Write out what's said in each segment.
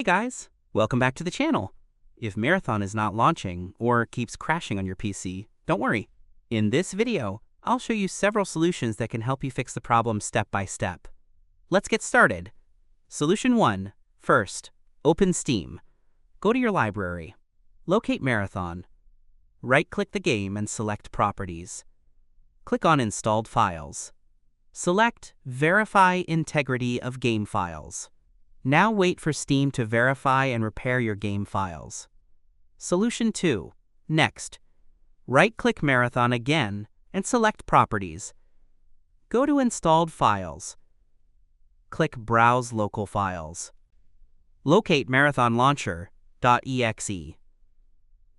guys, welcome back to the channel. If Marathon is not launching or keeps crashing on your PC, don't worry. In this video, I'll show you several solutions that can help you fix the problem step by step. Let's get started. Solution 1. First, open Steam. Go to your library. Locate Marathon. Right-click the game and select Properties. Click on Installed Files. Select Verify Integrity of Game Files. Now wait for Steam to verify and repair your game files. Solution 2. Next, right-click Marathon again and select Properties. Go to Installed Files. Click Browse Local Files. Locate Marathon Launcher.exe.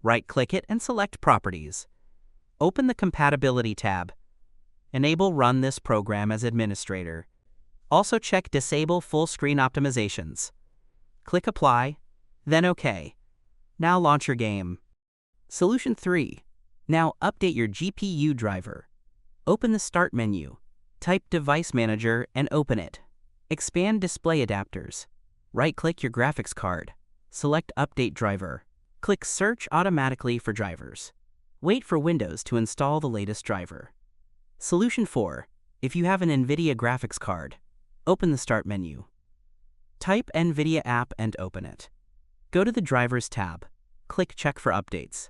Right-click it and select Properties. Open the Compatibility tab. Enable Run this program as administrator. Also check Disable Full Screen Optimizations. Click Apply, then OK. Now launch your game. Solution 3. Now update your GPU driver. Open the Start menu. Type Device Manager and open it. Expand Display Adapters. Right-click your graphics card. Select Update Driver. Click Search automatically for drivers. Wait for Windows to install the latest driver. Solution 4. If you have an NVIDIA graphics card, open the Start menu. Type NVIDIA app and open it. Go to the Drivers tab. Click Check for updates.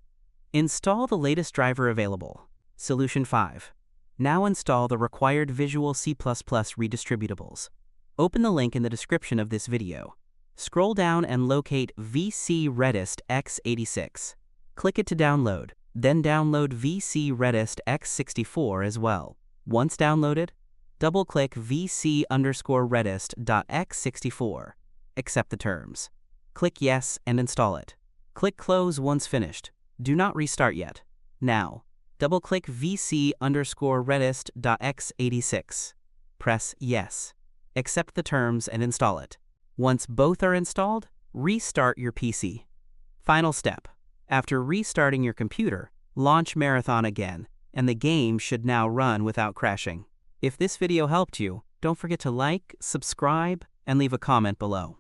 Install the latest driver available. Solution 5. Now install the required Visual C++ redistributables. Open the link in the description of this video. Scroll down and locate VC Redist x86. Click it to download. Then download VC Redist x64 as well. Once downloaded, double-click vc_redist.x64. Accept the terms. Click Yes and install it. Click Close once finished. Do not restart yet. Now, double-click vc_redist.x86. Press Yes. Accept the terms and install it. Once both are installed, restart your PC. Final step. After restarting your computer, launch Marathon again, and the game should now run without crashing. If this video helped you, don't forget to like, subscribe, and leave a comment below.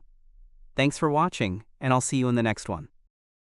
Thanks for watching, and I'll see you in the next one.